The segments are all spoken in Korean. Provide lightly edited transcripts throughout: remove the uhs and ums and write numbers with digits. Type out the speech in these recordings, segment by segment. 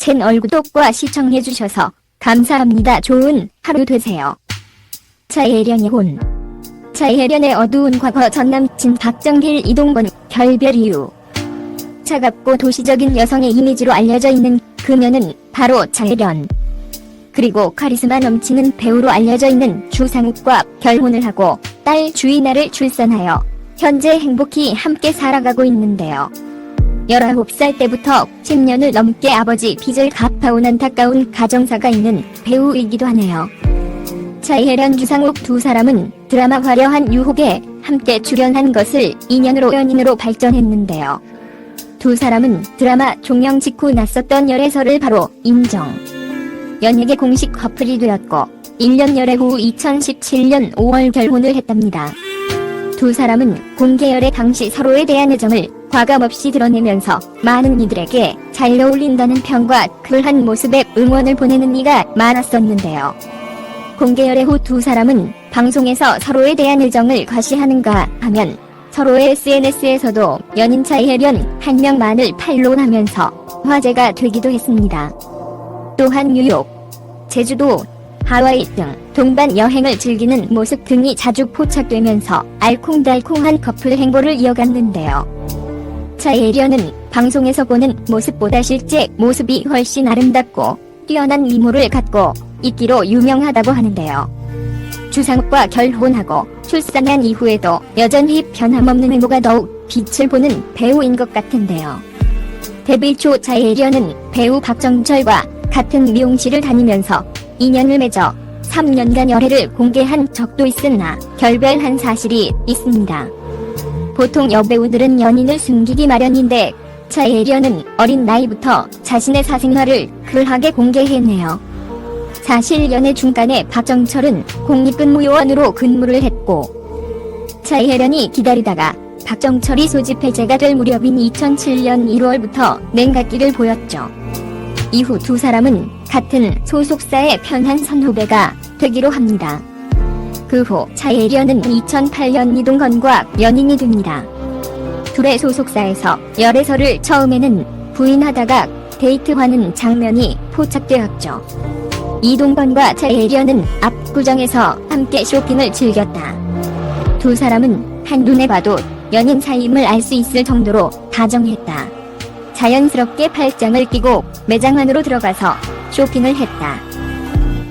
채널 구독과 시청해주셔서 감사합니다. 좋은 하루 되세요. 차예련의 혼. 차예련의 어두운 과거. 전 남친 박정길 이동건 결별 이유. 차갑고 도시적인 여성의 이미지로 알려져 있는 그녀는 바로 차예련. 그리고 카리스마 넘치는 배우로 알려져 있는 주상욱과 결혼을 하고 딸 주이나를 출산하여 현재 행복히 함께 살아가고 있는데요. 19살 때부터 10년을 넘게 아버지 빚을 갚아온 안타까운 가정사가 있는 배우이기도 하네요. 차예련, 주상욱 두 사람은 드라마 화려한 유혹에 함께 출연한 것을 인연으로 연인으로 발전했는데요. 두 사람은 드라마 종영 직후 났었던 열애설을 바로 인정. 연예계 공식 커플이 되었고 1년 열애 후 2017년 5월 결혼을 했답니다. 두 사람은 공개 열애 당시 서로에 대한 애정을 과감없이 드러내면서 많은 이들에게 잘 어울린다는 평과 그한 모습에 응원을 보내는 이가 많았었는데요. 공개 열애 후 두 사람은 방송에서 서로에 대한 애정을 과시하는가 하면 서로의 SNS에서도 연인 차예련 한 명만을 팔로우하면서 화제가 되기도 했습니다. 또한 뉴욕, 제주도, 하와이 등 동반 여행을 즐기는 모습 등이 자주 포착되면서 알콩달콩한 커플 행보를 이어갔는데요. 차예련은 방송에서 보는 모습보다 실제 모습이 훨씬 아름답고 뛰어난 미모를 갖고 있기로 유명하다고 하는데요. 주상욱과 결혼하고 출산한 이후에도 여전히 변함없는 행보가 더욱 빛을 보는 배우인 것 같은데요. 데뷔 초 차예련은 배우 박정철과 같은 미용실을 다니면서 인연을 맺어 3년간 열애를 공개한 적도 있으나 결별한 사실이 있습니다. 보통 여배우들은 연인을 숨기기 마련인데 차예련은 어린 나이부터 자신의 사생활을 글하게 공개했네요. 사실 연애 중간에 박정철은 공립근무요원으로 근무를 했고 차예련이 기다리다가 박정철이 소집 해제가 될 무렵인 2007년 1월부터 냉각기를 보였죠. 이후 두 사람은 같은 소속사의 편한 선후배가 되기로 합니다. 그 후 차예련은 2008년 이동건과 연인이 됩니다. 둘의 소속사에서 열애설을 처음에는 부인하다가 데이트하는 장면이 포착되었죠. 이동건과 차예련은 압구정에서 함께 쇼핑을 즐겼다. 두 사람은 한눈에 봐도 연인 사이임을 알 수 있을 정도로 다정했다. 자연스럽게 팔짱을 끼고 매장 안으로 들어가서 쇼핑을 했다.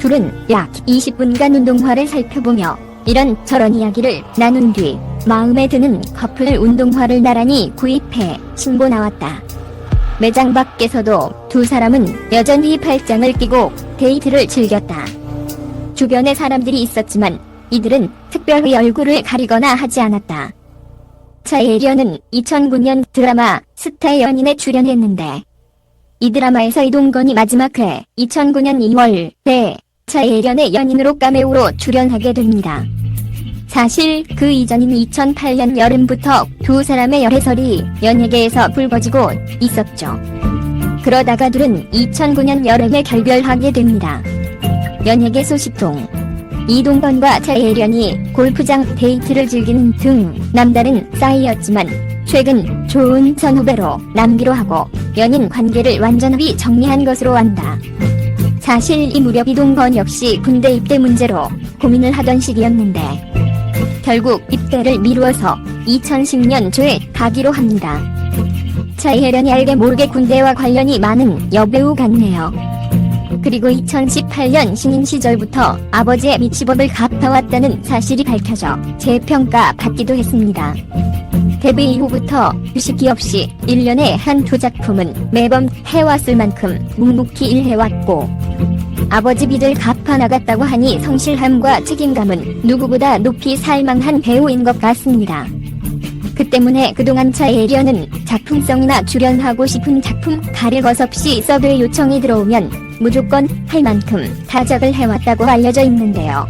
둘은 약 20분간 운동화를 살펴보며 이런저런 이야기를 나눈 뒤 마음에 드는 커플 운동화를 나란히 구입해 신고 나왔다. 매장 밖에서도 두 사람은 여전히 팔짱을 끼고 데이트를 즐겼다. 주변에 사람들이 있었지만 이들은 특별히 얼굴을 가리거나 하지 않았다. 차예련은 2009년 드라마 스타의 연인에 출연했는데 이 드라마에서 이동건이 마지막 회 2009년 2월 때 차예련의 연인으로 카메오로 출연하게 됩니다. 사실 그 이전인 2008년 여름부터 두 사람의 열애설이 연예계에서 불거지고 있었죠. 그러다가 둘은 2009년 여름에 결별하게 됩니다. 연예계 소식통. 이동건과 차예련이 골프장 데이트를 즐기는 등 남다른 사이였지만 최근 좋은 선후배로 남기로 하고 연인 관계를 완전히 정리한 것으로 안다. 사실 이 무렵 이동건 역시 군대 입대 문제로 고민을 하던 시기였는데 결국 입대를 미루어서 2010년 초에 가기로 합니다. 차예련이 알게 모르게 군대와 관련이 많은 여배우 같네요. 그리고 2018년 신인 시절부터 아버지의 미치법을 갚아왔다는 사실이 밝혀져 재평가 받기도 했습니다. 데뷔 이후부터 휴식이 없이 1년에 한두 작품은 매번 해왔을 만큼 묵묵히 일해왔고 아버지 빚을 갚아나갔다고 하니 성실함과 책임감은 누구보다 높이 살만한 배우인 것 같습니다. 그 때문에 그동안 차예련은 작품성이나 출연하고 싶은 작품 가릴 것 없이 섭외 요청이 들어오면 무조건 할 만큼 타작을 해왔다고 알려져 있는데요.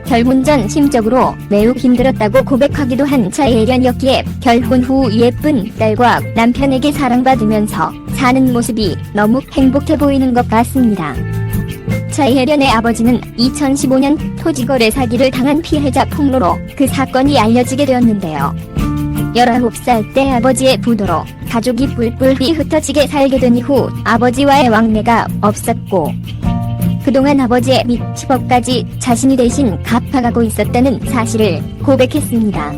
결혼 전 심적으로 매우 힘들었다고 고백하기도 한 차예련이었기에 결혼 후 예쁜 딸과 남편에게 사랑받으면서 사는 모습이 너무 행복해 보이는 것 같습니다. 차예련의 아버지는 2015년 토지거래 사기를 당한 피해자 폭로로 그 사건이 알려지게 되었는데요. 19살 때 아버지의 부도로 가족이 뿔뿔이 흩어지게 살게 된 이후 아버지와의 왕래가 없었고, 그동안 아버지의 빚 10억까지 자신이 대신 갚아가고 있었다는 사실을 고백했습니다.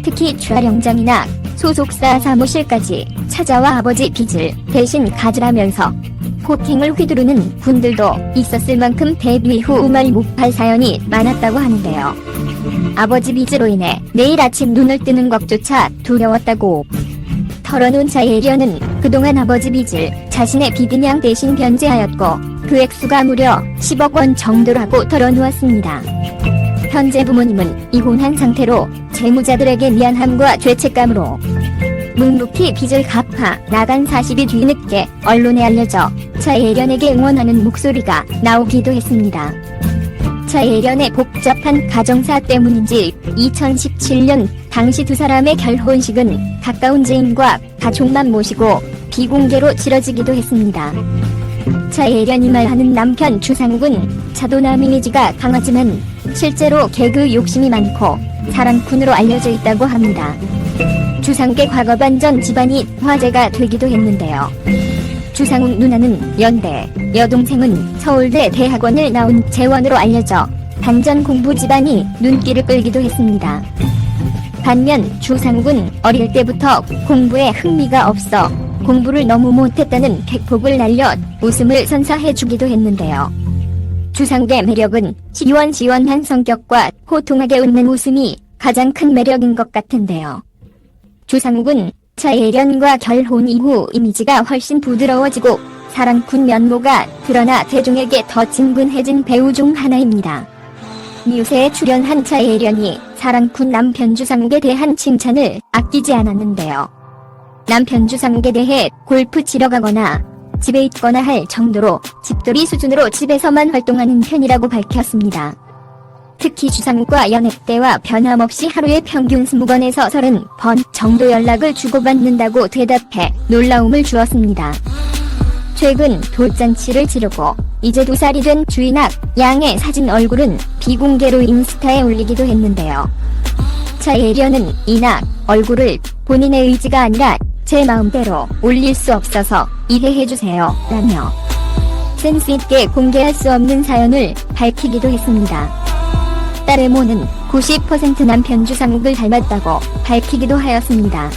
특히 촬영장이나 소속사 사무실까지 찾아와 아버지 빚을 대신 가지라면서 폭행을 휘두르는 분들도 있었을 만큼 데뷔 후 우말 못할 사연이 많았다고 하는데요. 아버지 빚으로 인해 매일 아침 눈을 뜨는 것조차 두려웠다고 털어놓은 차예련은 그동안 아버지 빚을 자신의 비드냥 대신 변제하였고, 그 액수가 무려 10억 원 정도라고 털어놓았습니다. 현재 부모님은 이혼한 상태로 채무자들에게 미안함과 죄책감으로 묵묵히 빚을 갚아 나간 사실이 뒤늦게 언론에 알려져 차예련에게 응원하는 목소리가 나오기도 했습니다. 차예련의 복잡한 가정사 때문인지 2017년 당시 두 사람의 결혼식은 가까운 지인과 가족만 모시고 비공개로 치러지기도 했습니다. 차예련이 말하는 남편 주상욱은 차도남 이미지가 강하지만 실제로 개그 욕심이 많고 사랑꾼으로 알려져 있다고 합니다. 주상욱의 과거 반전 집안이 화제가 되기도 했는데요. 주상욱 누나는 연대, 여동생은 서울대 대학원을 나온 재원으로 알려져 반전 공부 집안이 눈길을 끌기도 했습니다. 반면 주상욱은 어릴 때부터 공부에 흥미가 없어 공부를 너무 못했다는 팩폭을 날려 웃음을 선사해주기도 했는데요. 주상욱의 매력은 시원시원한 성격과 호통하게 웃는 웃음이 가장 큰 매력인 것 같은데요. 주상욱은 차예련과 결혼 이후 이미지가 훨씬 부드러워지고 사랑꾼 면모가 드러나 대중에게 더 친근해진 배우 중 하나입니다. 뉴스에 출연한 차예련이 사랑꾼 남편 주상욱에 대한 칭찬을 아끼지 않았는데요. 남편 주상욱에 대해 골프 치러 가거나 집에 있거나 할 정도로 집돌이 수준으로 집에서만 활동하는 편이라고 밝혔습니다. 특히 주상욱과 연애 때와 변함없이 하루에 평균 20건에서 30번 정도 연락을 주고받는다고 대답해 놀라움을 주었습니다. 최근 돌잔치를 치르고 이제 2살이 된 주인악 양의 사진 얼굴은 비공개로 인스타에 올리기도 했는데요. 차예련은 이낙 얼굴을 본인의 의지가 아니라 제 마음대로 올릴 수 없어서 이해해주세요 라며 센스있게 공개할 수 없는 사연을 밝히기도 했습니다. 딸의 모는 90% 남편 주상욱을 닮았다고 밝히기도 하였습니다.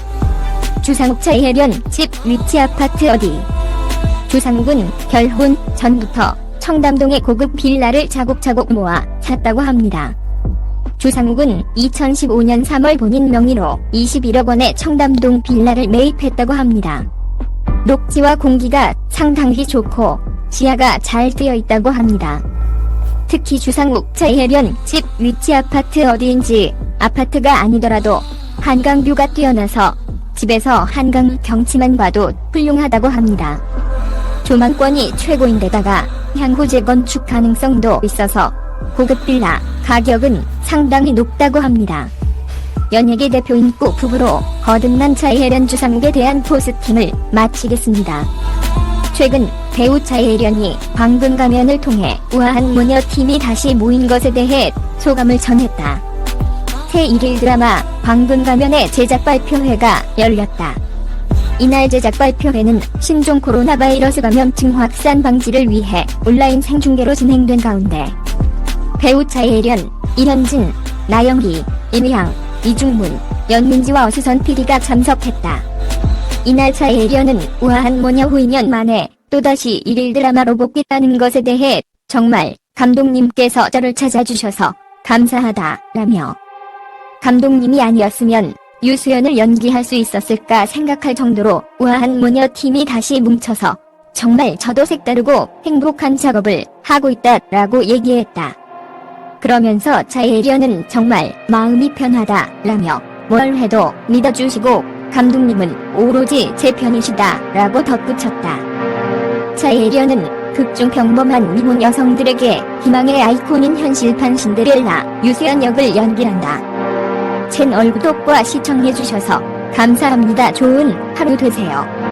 주상욱 차예련 집 위치 아파트 어디? 주상욱은 결혼 전부터 청담동의 고급 빌라를 차곡차곡 모아 샀다고 합니다. 주상욱은 2015년 3월 본인 명의로 21억 원의 청담동 빌라를 매입했다고 합니다. 녹지와 공기가 상당히 좋고 시야가 잘 트여 있다고 합니다. 특히 주상욱 차예련 집 위치 아파트 어디인지 아파트가 아니더라도 한강뷰가 뛰어나서 집에서 한강 경치만 봐도 훌륭하다고 합니다. 조망권이 최고인데다가 향후 재건축 가능성도 있어서 고급 빌라 가격은 상당히 높다고 합니다. 연예계 대표 인구 부부로 거듭난 차예련 주상욱에 대한 포스팅을 마치겠습니다. 최근 배우 차예련이 방금 가면을 통해 우아한 모녀팀이 다시 모인 것에 대해 소감을 전했다. 새 1일 드라마 방금 가면의 제작 발표회가 열렸다. 이날 제작 발표회는 신종 코로나 바이러스 감염증 확산 방지를 위해 온라인 생중계로 진행된 가운데 배우 차예련, 이현진, 나영희, 임희양, 이중문, 연민지와 어수선 PD가 참석했다. 이날 차예련은 우아한 모녀 후 2년 만에 또다시 1일 드라마로 복귀했다는 것에 대해 정말 감독님께서 저를 찾아주셔서 감사하다 라며 감독님이 아니었으면 유수연을 연기할 수 있었을까 생각할 정도로 우아한 모녀 팀이 다시 뭉쳐서 정말 저도 색다르고 행복한 작업을 하고 있다라고 얘기했다. 그러면서 차예련은 정말 마음이 편하다 라며 뭘 해도 믿어주시고 감독님은 오로지 제 편이시다 라고 덧붙였다. 차예련은 극중 평범한 미혼 여성들에게 희망의 아이콘인 현실판 신데렐라 유수연 역을 연기한다. 채널 구독과 시청해주셔서 감사합니다. 좋은 하루 되세요.